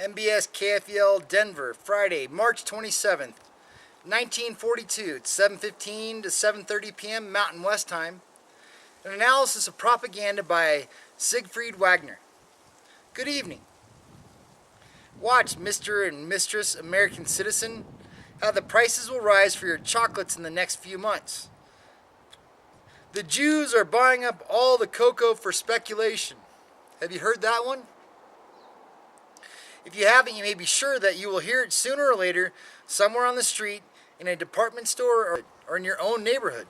MBS KFEL Denver, Friday, March 27th, 1942. It's 7:15 to 7:30 p.m. Mountain West Time. An analysis of propaganda by Siegfried Wagener. Good evening. Watch, Mr. and Mistress American citizen, how the prices will rise for your chocolates in the next few months. The Jews are buying up all the cocoa for speculation. Have you heard that one? If you haven't, you may be sure that you will hear it sooner or later somewhere on the street, in a department store, or in your own neighborhood.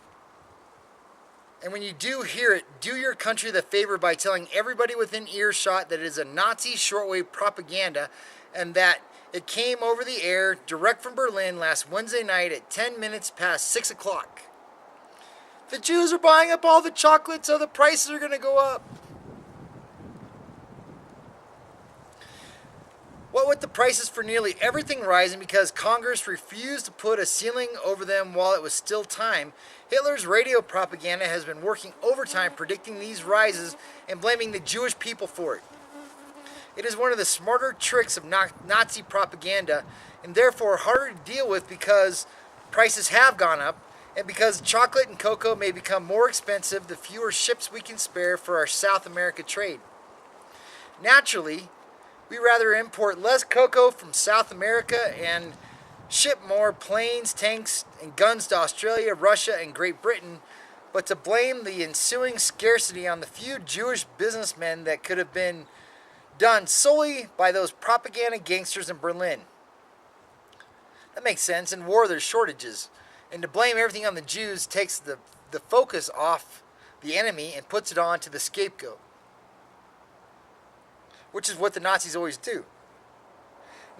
And when you do hear it, do your country the favor by telling everybody within earshot that it is a Nazi shortwave propaganda and that it came over the air direct from Berlin last Wednesday night at 10 minutes past 6 o'clock. The Jews are buying up all the chocolates, so the prices are going to go up. What with the prices for nearly everything rising because Congress refused to put a ceiling over them while it was still time, Hitler's radio propaganda has been working overtime predicting these rises and blaming the Jewish people for it. It is one of the smarter tricks of Nazi propaganda and therefore harder to deal with because prices have gone up and because chocolate and cocoa may become more expensive the fewer ships we can spare for our South America trade. Naturally, we rather import less cocoa from South America and ship more planes, tanks, and guns to Australia, Russia, and Great Britain, but to blame the ensuing scarcity on the few Jewish businessmen that could have been done solely by those propaganda gangsters in Berlin. That makes sense. In war, there's shortages. And to blame everything on the Jews takes the focus off the enemy and puts it on to the scapegoat, which is what the Nazis always do.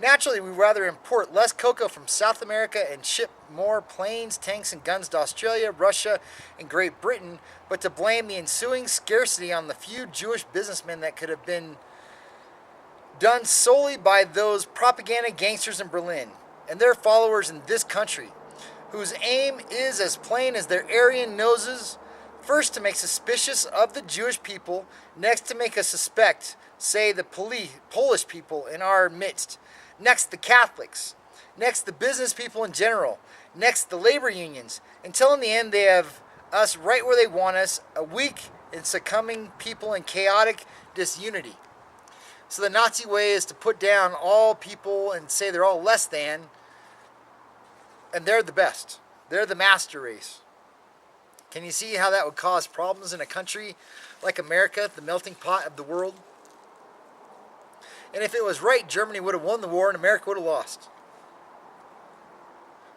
Naturally, we'd rather import less cocoa from South America and ship more planes, tanks, and guns to Australia, Russia, and Great Britain, but to blame the ensuing scarcity on the few Jewish businessmen that could have been done solely by those propaganda gangsters in Berlin and their followers in this country, whose aim is as plain as their Aryan noses: first to make suspicious of the Jewish people, next to make us suspect, say, the Polish people in our midst, next the Catholics, next the business people in general, next the labor unions, until in the end they have us right where they want us, a weak and succumbing people in chaotic disunity. So the Nazi way is to put down all people and say they're all less than, and they're the best. They're the master race. Can you see how that would cause problems in a country like America, the melting pot of the world? And if it was right, Germany would have won the war and America would have lost.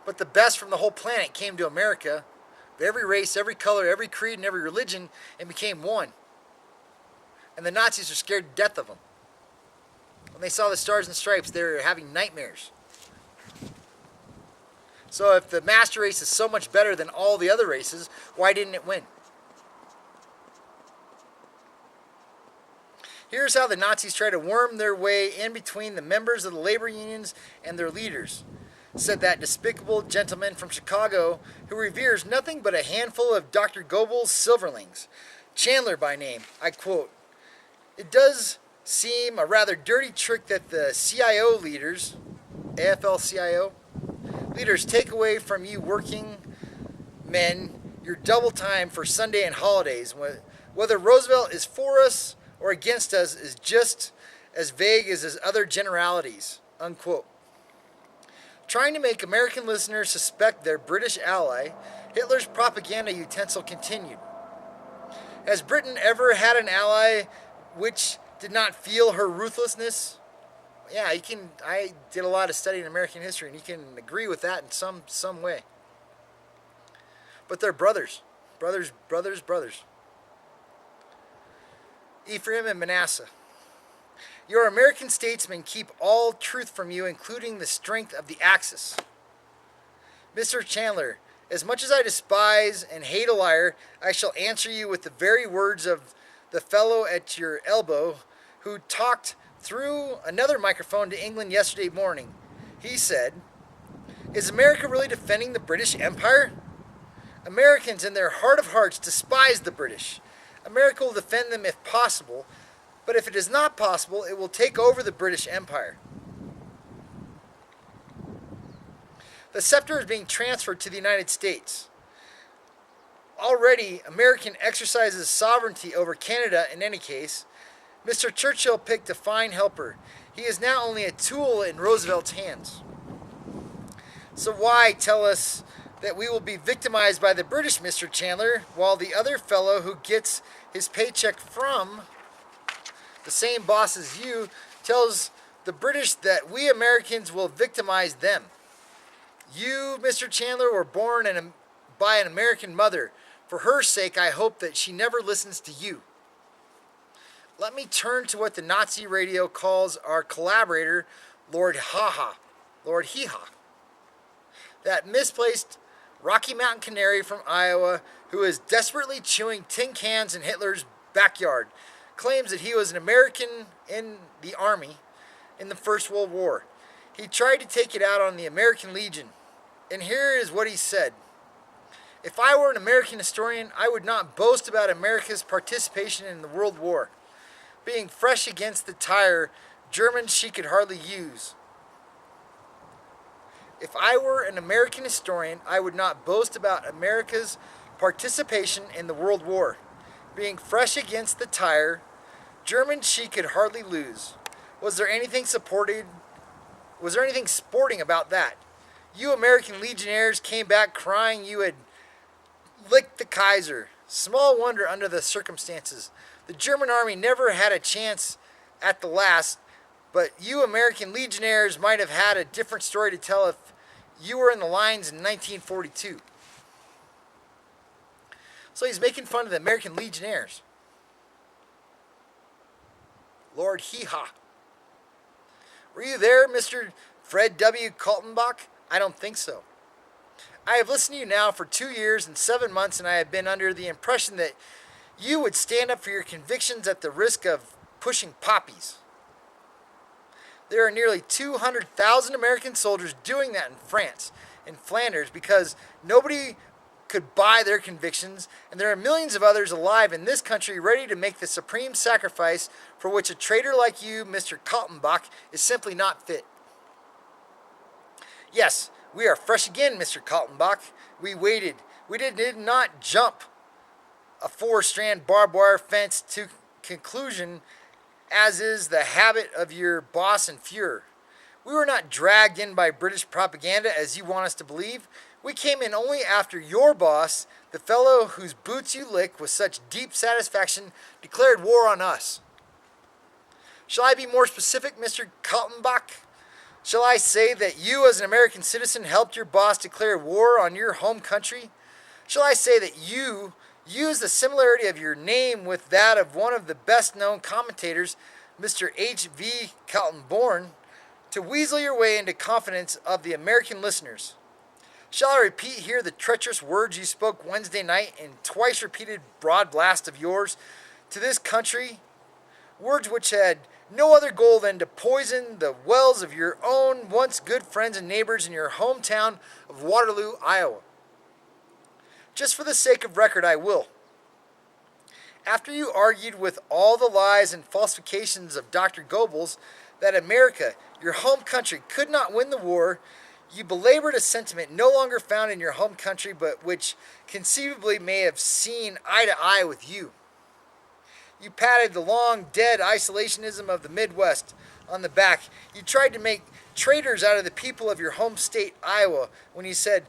But the best from the whole planet came to America, of every race, every color, every creed, and every religion, and became one. And the Nazis are scared to death of them. When they saw the Stars and Stripes, they were having nightmares. So if the master race is so much better than all the other races, why didn't it win? Here's how the Nazis try to worm their way in between the members of the labor unions and their leaders, said that despicable gentleman from Chicago who reveres nothing but a handful of Dr. Goebbels' silverlings, Chandler by name. I quote, "It does seem a rather dirty trick that the CIO leaders, AFL-CIO, leaders take away from you working men your double time for Sunday and holidays. Whether Roosevelt is for us or against us is just as vague as his other generalities," unquote. Trying to make American listeners suspect their British ally, Hitler's propaganda utensil continued. Has Britain ever had an ally which did not feel her ruthlessness? Yeah, I did a lot of study in American history, and you can agree with that in some way. But they're brothers. Ephraim and Manasseh. Your American statesmen keep all truth from you, including the strength of the Axis. Mr. Chandler, as much as I despise and hate a liar, I shall answer you with the very words of the fellow at your elbow who talked through another microphone to England yesterday morning. He said, "Is America really defending the British Empire? Americans in their heart of hearts despise the British. America will defend them if possible, but if it is not possible, it will take over the British Empire. The scepter is being transferred to the United States. Already, American exercises sovereignty over Canada in any case. Mr. Churchill picked a fine helper. He is now only a tool in Roosevelt's hands. So why tell us that we will be victimized by the British, Mr. Chandler, while the other fellow who gets his paycheck from the same boss as you tells the British that we Americans will victimize them? You, Mr. Chandler, were born by an American mother. For her sake, I hope that she never listens to you. Let me turn to what the Nazi radio calls our collaborator, Lord Hee-Haw. That misplaced Rocky Mountain canary from Iowa who is desperately chewing tin cans in Hitler's backyard claims that he was an American in the army in the First World War. He tried to take it out on the American Legion. And here is what he said. If I were an American historian, I would not boast about America's participation in the World War. Being fresh against the tire, Germans she could hardly use. If I were an American historian, I would not boast about America's participation in the World War. Being fresh against the tire, Germans she could hardly lose. Was there anything sporting about that? You American legionnaires came back crying you had licked the Kaiser. Small wonder under the circumstances. The German army never had a chance at the last, but you American legionnaires might have had a different story to tell if you were in the lines in 1942. So he's making fun of the American legionnaires. Lord Hee-Haw. Were you there, Mr. Fred W. Kaltenbach? I don't think so. I have listened to you now for 2 years and 7 months, and I have been under the impression that you would stand up for your convictions at the risk of pushing poppies. There are nearly 200,000 American soldiers doing that in France, in Flanders, because nobody could buy their convictions, and there are millions of others alive in this country ready to make the supreme sacrifice for which a traitor like you, Mr. Kaltenbach, is simply not fit. Yes, we are fresh again, Mr. Kaltenbach. We waited. We did not jump a 4-strand barbed wire fence to conclusion, as is the habit of your boss and Fuhrer. We were not dragged in by British propaganda, as you want us to believe. We came in only after your boss, the fellow whose boots you lick with such deep satisfaction, declared war on us. Shall I be more specific, Mr. Kaltenbach? Shall I say that you, as an American citizen, helped your boss declare war on your home country? Shall I say that you used the similarity of your name with that of one of the best-known commentators, Mr. H.V. Kaltenborn, to weasel your way into confidence of the American listeners? Shall I repeat here the treacherous words you spoke Wednesday night in twice repeated broad blast of yours to this country? Words which had no other goal than to poison the wells of your own once good friends and neighbors in your hometown of Waterloo, Iowa. Just for the sake of record, I will. After you argued with all the lies and falsifications of Dr. Goebbels that America, your home country, could not win the war, you belabored a sentiment no longer found in your home country, but which conceivably may have seen eye to eye with you. You patted the long dead isolationism of the Midwest on the back. You tried to make traitors out of the people of your home state, Iowa, when you said,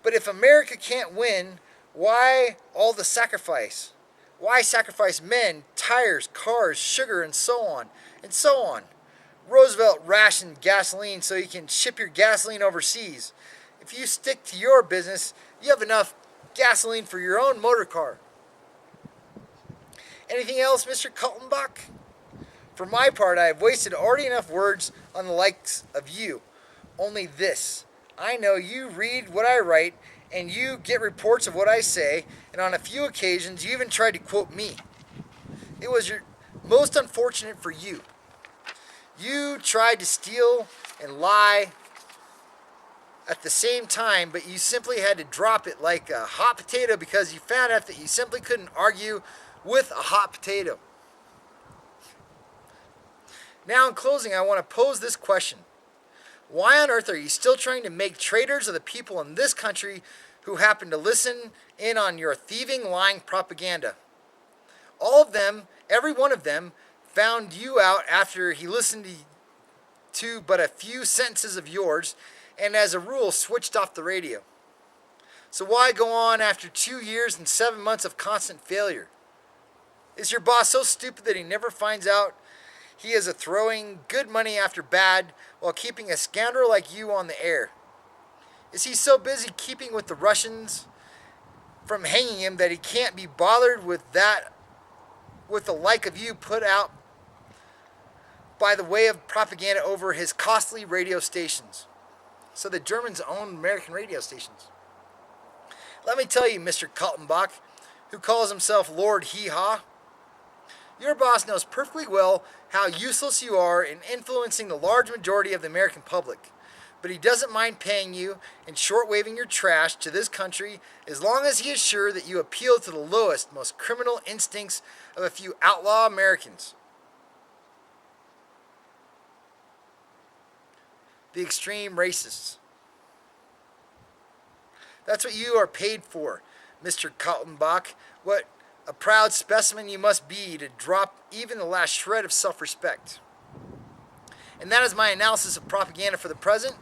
but if America can't win, why all the sacrifice? Why sacrifice men, tires, cars, sugar, and so on, and so on? Roosevelt rationed gasoline so you can ship your gasoline overseas. If you stick to your business, you have enough gasoline for your own motor car. Anything else, Mr. Kaltenbach? For my part, I have wasted already enough words on the likes of you. Only this. I know you read what I write, and you get reports of what I say, and on a few occasions you even tried to quote me. It was most unfortunate for you. You tried to steal and lie at the same time, but you simply had to drop it like a hot potato because you found out that you simply couldn't argue with a hot potato. Now in closing, I want to pose this question. Why on earth are you still trying to make traitors of the people in this country who happen to listen in on your thieving, lying propaganda? All of them, every one of them, found you out after he listened to but a few sentences of yours and as a rule switched off the radio. So why go on after 2 years and 7 months of constant failure? Is your boss so stupid that he never finds out he is throwing good money after bad while keeping a scoundrel like you on the air? Is he so busy keeping with the Russians from hanging him that he can't be bothered with the like of you put out by the way of propaganda over his costly radio stations? So the Germans own American radio stations. Let me tell you, Mr. Kaltenbach, who calls himself Lord Hee-Haw, your boss knows perfectly well how useless you are in influencing the large majority of the American public. But he doesn't mind paying you and short-waving your trash to this country as long as he is sure that you appeal to the lowest, most criminal instincts of a few outlaw Americans. The extreme racists. That's what you are paid for, Mr. Kaltenbach. What a proud specimen you must be to drop even the last shred of self-respect. And that is my analysis of propaganda for the present.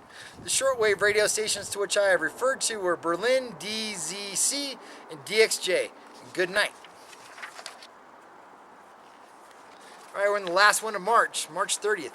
The shortwave radio stations to which I have referred to were Berlin, DZC, and DXJ. And good night. All right, we're in the last one of March 30th.